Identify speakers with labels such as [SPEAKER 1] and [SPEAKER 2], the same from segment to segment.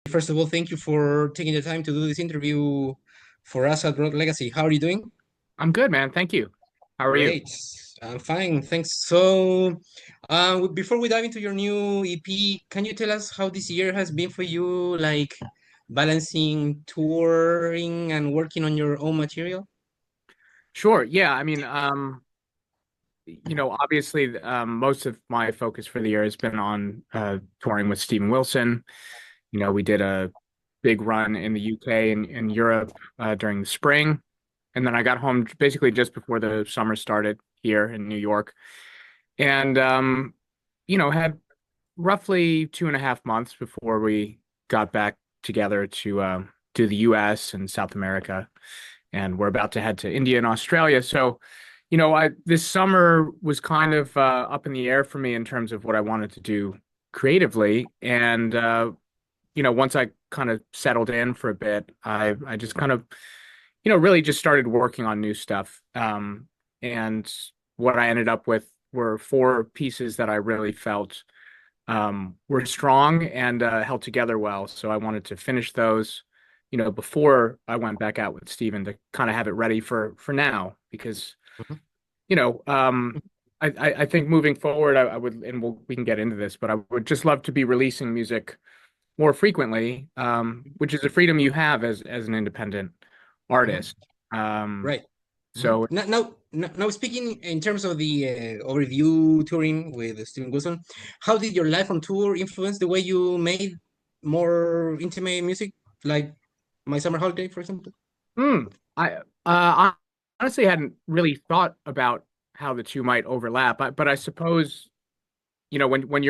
[SPEAKER 1] First of all, thank you for taking the time to do this interview for us at Broad Legacy. How are you doing?
[SPEAKER 2] I'm good, man. Thank you. How are you?
[SPEAKER 1] Great. I'm fine. Thanks. So, before we dive into your new EP, can you tell us how this year has been for you, like balancing touring and working on your own material?
[SPEAKER 2] Sure. Yeah. Obviously, most of my focus for the year has been on touring with Steven Wilson. We did a big run in the UK and Europe during the spring. And then I got home basically just before the summer started here in New York. And, had roughly 2.5 months before we got back together to do the US and South America. And we're about to head to India and Australia. So, this summer was kind of up in the air for me in terms of what I wanted to do creatively. And once I kind of settled in for a bit, I just kind of, really just started working on new stuff. And what I ended up with were four pieces that I really felt were strong and held together well. So I wanted to finish those, before I went back out with Steven to kind of have it ready for now. Because,
[SPEAKER 1] Mhm.
[SPEAKER 2] you know, um, I think moving forward, I would, and we can get into this, but I would just love to be releasing music more frequently, which is a freedom you have as an independent
[SPEAKER 1] Mhm.
[SPEAKER 2] artist. Um,
[SPEAKER 1] Right. Mhm.
[SPEAKER 2] so
[SPEAKER 1] Now, speaking in terms of the overview touring with Steven Wilson, how did your life on tour influence the way you made more intimate music, like My Summer Holiday, for example?
[SPEAKER 2] I honestly hadn't really thought about how the two might overlap, but I suppose, when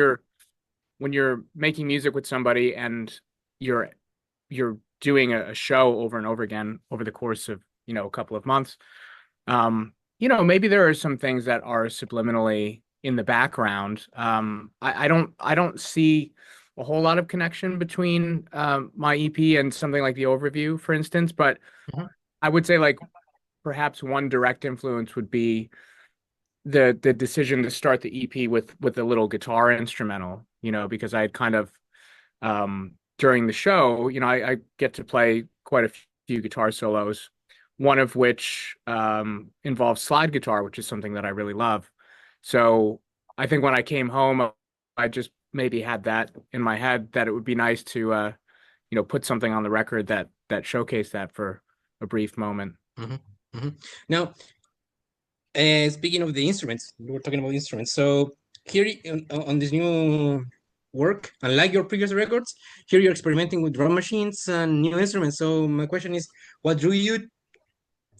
[SPEAKER 2] you're making music with somebody and you're you're doing a show over and over again over the course of, a couple of months, maybe there are some things that are subliminally in the background. I don't see a whole lot of connection between my EP and something like the overview, for instance, but
[SPEAKER 1] Mhm.
[SPEAKER 2] I would say, like, perhaps one direct influence would be the decision to start the EP with a little guitar instrumental, because I had kind of during the show, I get to play quite a few guitar solos, one of which involves slide guitar, which is something that I really love. So I think when I came home, I just maybe had that in my head that it would be nice to put something on the record that showcased that for a brief moment.
[SPEAKER 1] Mhm. Mhm. Now, speaking of the instruments, we were talking about instruments. So here on this new work, unlike your previous records, here you're experimenting with drum machines and new instruments. So my question is, what drew you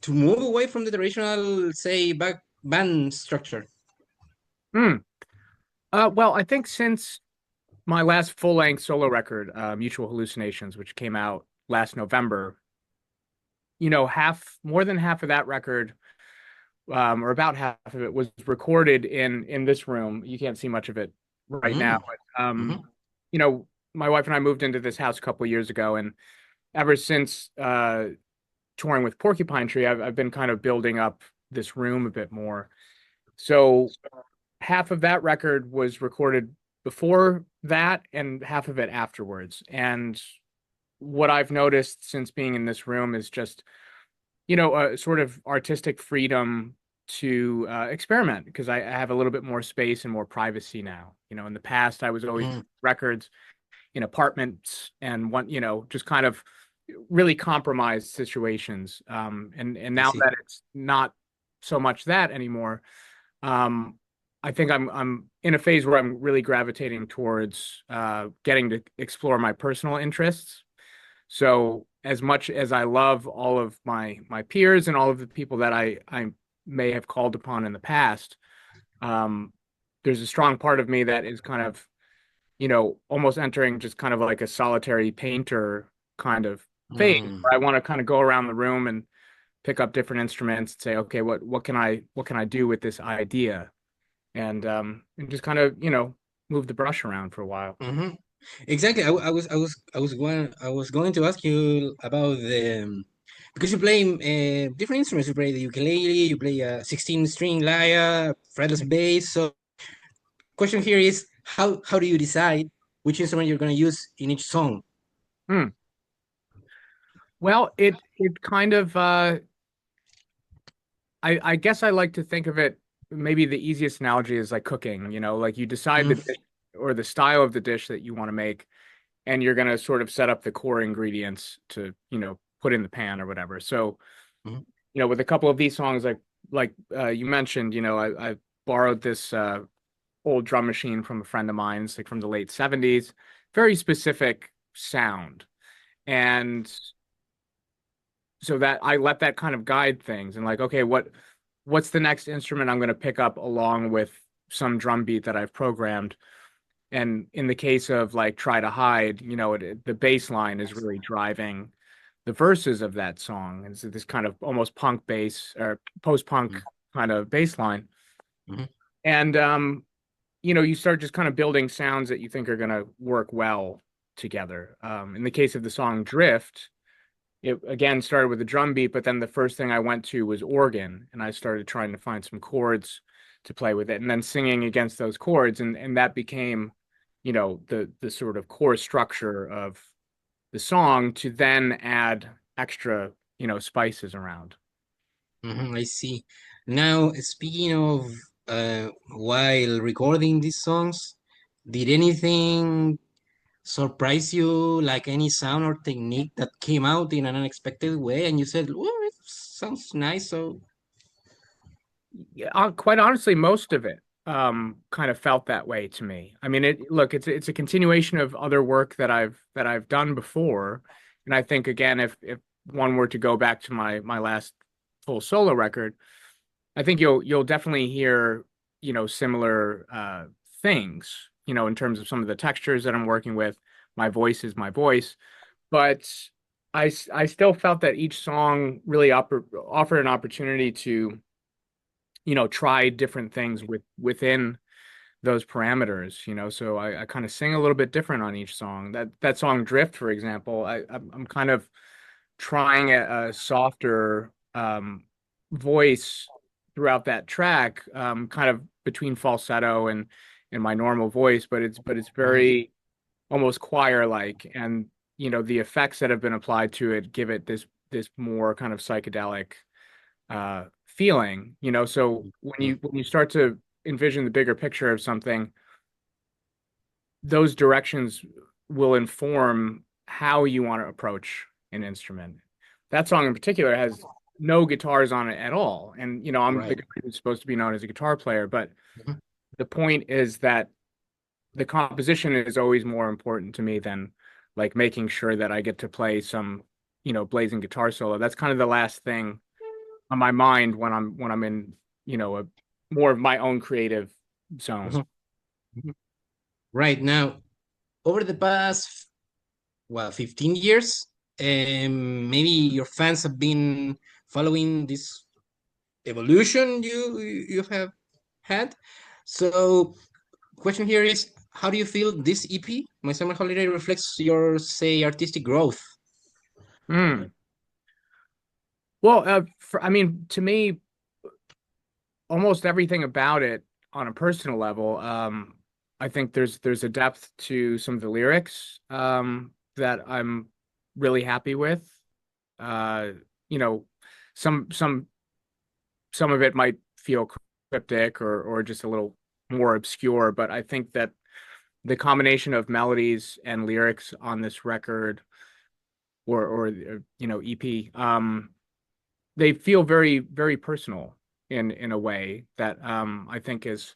[SPEAKER 1] to move away from the traditional, say, back band structure?
[SPEAKER 2] Hmm. Well, I think since my last full-length solo record, Mutual Hallucinations, which came out last November, more than half of that record, or about half of it, was recorded in this room. You can't see much of it right now,
[SPEAKER 1] Mm,
[SPEAKER 2] but
[SPEAKER 1] mhm,
[SPEAKER 2] my wife and I moved into this house a couple of years ago, and ever since touring with Porcupine Tree, I've been kind of building up this room a bit more. So half of that record was recorded before that, and half of it afterwards. And what I've noticed since being in this room is just, a sort of artistic freedom to experiment, because I have a little bit more space and more privacy now. In the past, I was always
[SPEAKER 1] mm,
[SPEAKER 2] records in apartments and just kind of really compromised situations. And
[SPEAKER 1] I
[SPEAKER 2] now
[SPEAKER 1] see.
[SPEAKER 2] that it's not so much that anymore, um, I think I'm in a phase where I'm really gravitating towards getting to explore my personal interests. So as much as I love all of my peers and all of the people that I may have called upon in the past, um, there's a strong part of me that is kind of, almost entering just kind of like a solitary painter kind of phase,
[SPEAKER 1] Mm.
[SPEAKER 2] where I want to kind of go around the room and pick up different instruments and say, okay, what can I do with this idea? And just kind of, move the brush around for a while.
[SPEAKER 1] Hmm. Exactly. I was going to ask you about the because you play different instruments. You play the ukulele, you play a 16 string lyre, fretless bass. So question here is how do you decide which instrument you're going to use in each song?
[SPEAKER 2] Hmm. Well, it kind of I guess I like to think of it, maybe the easiest analogy is like cooking, like you decide the
[SPEAKER 1] Mm,
[SPEAKER 2] dish or the style of the dish that you want to make, and you're going to sort of set up the core ingredients to, put in the pan or whatever. So,
[SPEAKER 1] mhm,
[SPEAKER 2] with a couple of these songs, like you mentioned, I borrowed this old drum machine from a friend of mine, it's like from the late 70s, very specific sound. And so that I let that kind of guide things, and like, okay, what's the next instrument I'm going to pick up along with some drum beat that I've programmed. And in the case of like Try to Hide, the bass line is really driving the verses of that song. It's this kind of almost punk bass or post-punk
[SPEAKER 1] mhm,
[SPEAKER 2] kind of bass line.
[SPEAKER 1] mhm,
[SPEAKER 2] And you start just kind of building sounds that you think are going to work well together. In the case of the song Drift, it again started with a drum beat, but then the first thing I went to was organ, and I started trying to find some chords to play with it, and then singing against those chords, and that became, the sort of core structure of the song to then add extra, spices around.
[SPEAKER 1] I see. Now, speaking of while recording these songs, did anything surprise you, like any sound or technique that came out in an unexpected way, and you said, "Oh, it sounds nice." So,
[SPEAKER 2] Yeah, quite honestly, most of it kind of felt that way to me. I mean, it's a continuation of other work that I've done before, and I think again, if one were to go back to my last full solo record, I think you'll definitely hear, similar things, in terms of some of the textures that I'm working with. My voice is my voice, but I still felt that each song really offered an opportunity to, try different things within those parameters, so I kind of sing a little bit different on each song. That song Drift, for example, I'm kind of trying a softer voice throughout that track, kind of between falsetto and my normal voice, but it's
[SPEAKER 1] mhm,
[SPEAKER 2] very almost choir like, and the effects that have been applied to it give it this more kind of psychedelic feeling, so when you start to envision the bigger picture of something, those directions will inform how you want to approach an instrument. That song in particular has no guitars on it at all. And, I'm the
[SPEAKER 1] right.
[SPEAKER 2] guy who's supposed to be known as a guitar player, but
[SPEAKER 1] Mhm,
[SPEAKER 2] the point is that the composition is always more important to me than like making sure that I get to play some, blazing guitar solo. That's kind of the last thing on my mind when I'm in, a more of my own creative zone.
[SPEAKER 1] mhm, mhm. Right now, over the past, well, 15 years, maybe your fans have been following this evolution you have had. So, question here is, how do you feel this EP, My Summer Holiday, reflects your, say, artistic growth?
[SPEAKER 2] Mm. Well, I mean, to me, almost everything about it on a personal level, I think there's a depth to some of the lyrics that I'm really happy with. Uh, you know, some some some of it might feel cryptic or just a little more obscure, but I think that the combination of melodies and lyrics on this record or EP, they feel very, very personal in a way that I think is,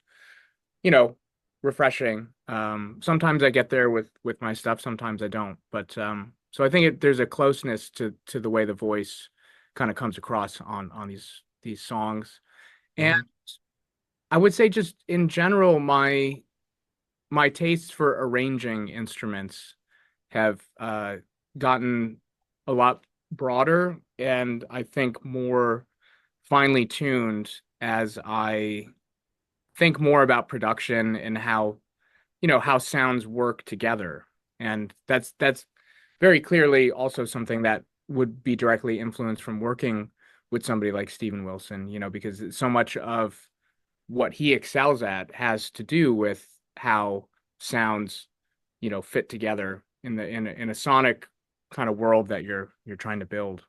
[SPEAKER 2] you know, refreshing. Sometimes I get there with my stuff, sometimes I don't. But so I think there's a closeness to the way the voice kind of comes across on these songs. And
[SPEAKER 1] Mhm,
[SPEAKER 2] I would say just in general, my tastes for arranging instruments have gotten a lot broader and I think more finely tuned as I think more about production and how sounds work together. And that's very clearly also something that would be directly influenced from working with somebody like Steven Wilson, because so much of what he excels at has to do with how sounds, fit together in a sonic kind of world that you're trying to build.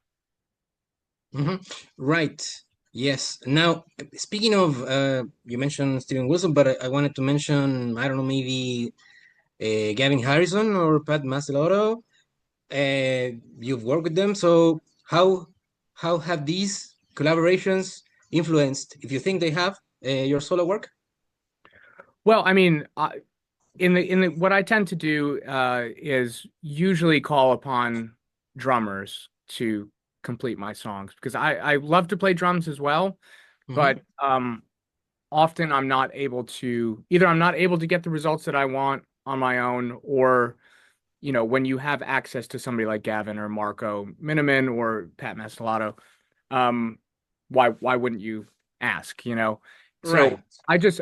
[SPEAKER 1] Hmm. Right. Yes. Now, speaking of, you mentioned Steven Wilson, but I wanted to mention, I don't know, maybe Gavin Harrison or Pat Mastelotto. You've worked with them, so how have these collaborations influenced, if you think they have, your solo work?
[SPEAKER 2] Well, I mean, in the what I tend to do is usually call upon drummers to complete my songs because I love to play drums as well,
[SPEAKER 1] Hmm.
[SPEAKER 2] but often I'm not able to get the results that I want on my own, or when you have access to somebody like Gavin or Marco Miniman or Pat Mastelotto, um, why wouldn't you ask, So
[SPEAKER 1] Right.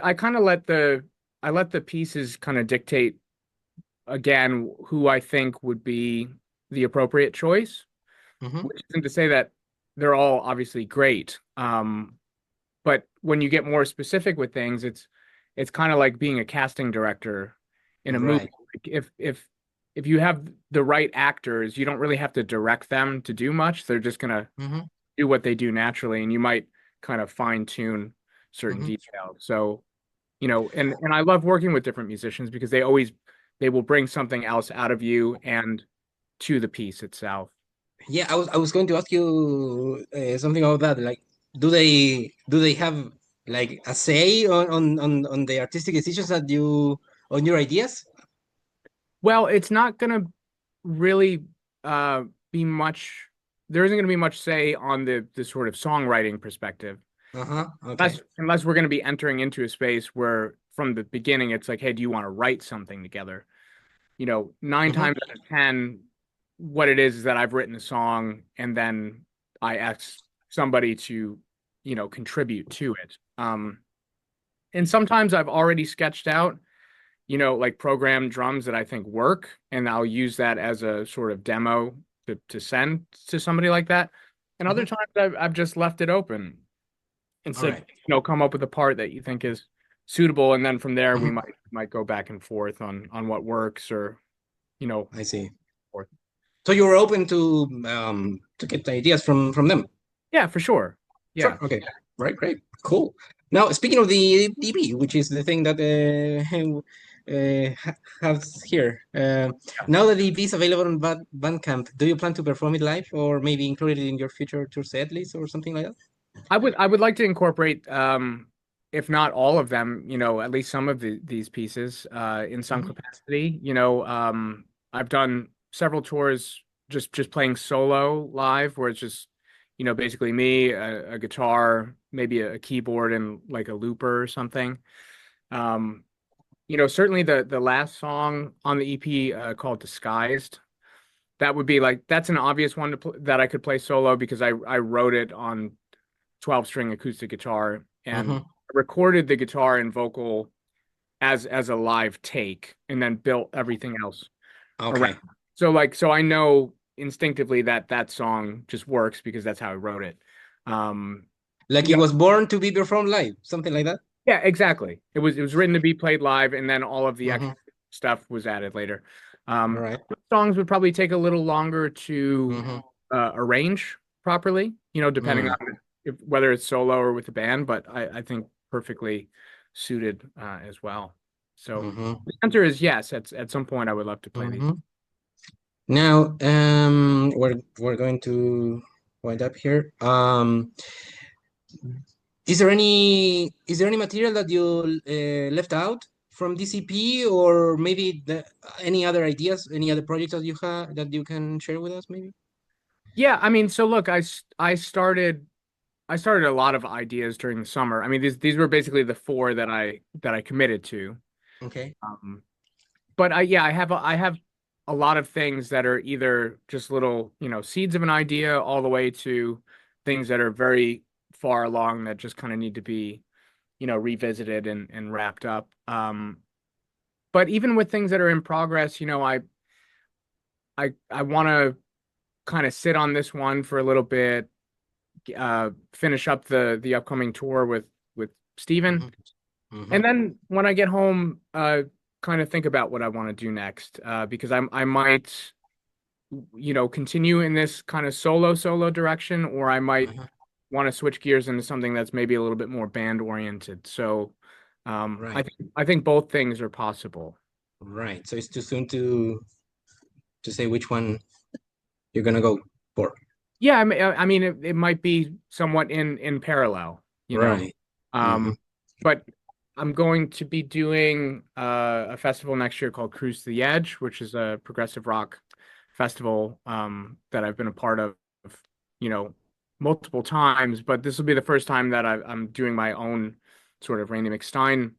[SPEAKER 2] I kind of let the pieces kind of dictate again who I think would be the appropriate choice,
[SPEAKER 1] Hmm.
[SPEAKER 2] which isn't to say that they're all obviously great. But when you get more specific with things, it's kind of like being a casting director in a movie.
[SPEAKER 1] Right.
[SPEAKER 2] Like, if you have the right actors, you don't really have to direct them to do much. They're just gonna
[SPEAKER 1] Hmm.
[SPEAKER 2] do what they do naturally, and you might kind of fine tune certain
[SPEAKER 1] Hmm.
[SPEAKER 2] details. So, and I love working with different musicians because they will bring something else out of you and to the piece itself.
[SPEAKER 1] Yeah, I was going to ask you something about that. Like, do they have like a say on the artistic decisions that you on your ideas?
[SPEAKER 2] Well, it's not gonna really uh be much there isn't gonna be much say on the sort of songwriting perspective.
[SPEAKER 1] Uh-huh. Okay.
[SPEAKER 2] Unless we're gonna be entering into a space where from the beginning it's like, hey, do you want to write something together? Nine
[SPEAKER 1] Hmm.
[SPEAKER 2] times out of ten, what it is that I've written a song and then I ask somebody to, contribute to it. And sometimes I've already sketched out, like programmed drums that I think work, and I'll use that as a sort of demo to send to somebody like that. And other
[SPEAKER 1] Hmm.
[SPEAKER 2] times I've just left it open and
[SPEAKER 1] All
[SPEAKER 2] said,
[SPEAKER 1] right.
[SPEAKER 2] come up with a part that you think is suitable, and then from there we
[SPEAKER 1] Mhm.
[SPEAKER 2] might go back and forth on what works or you know
[SPEAKER 1] I see.
[SPEAKER 2] forth.
[SPEAKER 1] So you were open to get ideas from them.
[SPEAKER 2] Yeah, for sure.
[SPEAKER 1] Sure.
[SPEAKER 2] Yeah.
[SPEAKER 1] Okay. Right. Great. Cool. Now, speaking of the DB, which is the thing that has here. Now that the EP is available on Bandcamp, do you plan to perform it live or maybe include it in your future tour set list or something like that?
[SPEAKER 2] I would like to incorporate, if not all of them, at least some of these pieces in some
[SPEAKER 1] Hmm.
[SPEAKER 2] capacity. I've done several tours just playing solo live, where it's just, basically me, a guitar, maybe a keyboard, and like a looper or something. Um, certainly the last song on the EP called "Disguised." That would be like that's an obvious one that I could play solo because I wrote it on 12-string acoustic guitar and
[SPEAKER 1] Hmm.
[SPEAKER 2] recorded the guitar and vocal as a live take and then built everything else around.
[SPEAKER 1] Okay.
[SPEAKER 2] So I know instinctively that that song just works because that's how I wrote it. Um,
[SPEAKER 1] Like
[SPEAKER 2] you
[SPEAKER 1] it
[SPEAKER 2] know,
[SPEAKER 1] was born to be performed live, something like that.
[SPEAKER 2] yeah, exactly. It was written to be played live, and then all of the
[SPEAKER 1] Hmm.
[SPEAKER 2] extra stuff was added later.
[SPEAKER 1] All right.
[SPEAKER 2] Songs would probably take a little longer to
[SPEAKER 1] Mm-hmm.
[SPEAKER 2] arrange properly, depending
[SPEAKER 1] Mm.
[SPEAKER 2] on whether it's solo or with the band, but I think perfectly suited as well. So
[SPEAKER 1] Mm-hmm.
[SPEAKER 2] the answer is yes. At some point, I would love to play these.
[SPEAKER 1] Mm-hmm. Now, we're going to wind up here. Is there any material that you left out from DCP, or maybe any other ideas, any other projects that you have that you can share with us, maybe?
[SPEAKER 2] Yeah, I mean, so look, I started a lot of ideas during the summer. I mean, these were basically the four that I committed to.
[SPEAKER 1] Okay.
[SPEAKER 2] Um, but I have a lot of things that are either just little, seeds of an idea all the way to things that are very far along that just kind of need to be, revisited and wrapped up. But even with things that are in progress, I want to kind of sit on this one for a little bit, finish up the upcoming tour with Steven.
[SPEAKER 1] Mm-hmm. Mm-hmm.
[SPEAKER 2] And then when I get home, kind of think about what I want to do next, because I might continue in this kind of solo direction, or I might
[SPEAKER 1] Uh-huh.
[SPEAKER 2] want to switch gears into something that's maybe a little bit more band oriented. So
[SPEAKER 1] Right,
[SPEAKER 2] I think both things are possible.
[SPEAKER 1] right. So it's too soon to say which one you're gonna go for.
[SPEAKER 2] Yeah, I mean, it might be somewhat in parallel,
[SPEAKER 1] Right. Hmm.
[SPEAKER 2] Um, but I'm going to be doing a festival next year called Cruise to the Edge, which is a progressive rock festival that I've been a part of, you know, multiple times. But this will be the first time that I'm doing my own sort of Randy McStine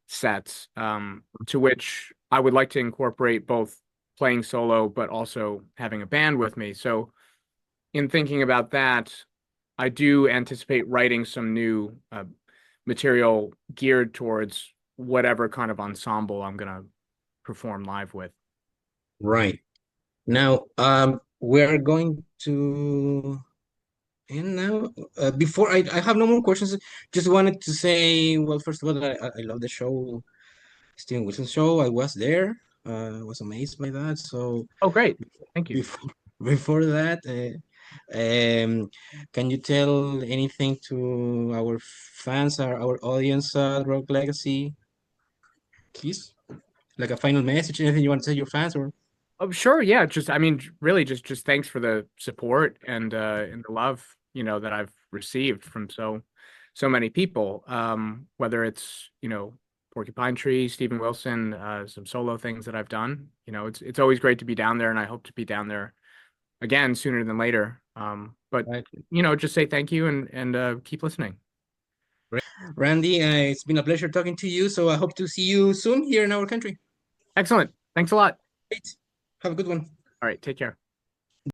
[SPEAKER 2] sets, to which I would like to incorporate both playing solo, but also having a band with me. So in thinking about that, I do anticipate writing some new material geared towards whatever kind of ensemble I'm gonna perform live with.
[SPEAKER 1] Right. Now, we're going to end now. Before I have no more questions. Just wanted to say, well, first of all, I love the show, Steven Wilson show. I was there. I was amazed by that. So
[SPEAKER 2] Oh, great. Thank you.
[SPEAKER 1] before before that, can you tell anything to our fans or our audience, Rock Legacy Keys? Like a final message, anything you want to tell your fans or?
[SPEAKER 2] Oh, sure. Yeah. I mean, really just thanks for the support and the love, that I've received from so many people. Whether it's, Porcupine Tree, Stephen Wilson, some solo things that I've done. It's always great to be down there, and I hope to be down there again sooner than later. But
[SPEAKER 1] Right.
[SPEAKER 2] just say thank you and keep listening.
[SPEAKER 1] Randy, it's been a pleasure talking to you. So I hope to see you soon here in our country.
[SPEAKER 2] Excellent. Thanks a lot.
[SPEAKER 1] Great. Have a good one.
[SPEAKER 2] All right. Take care.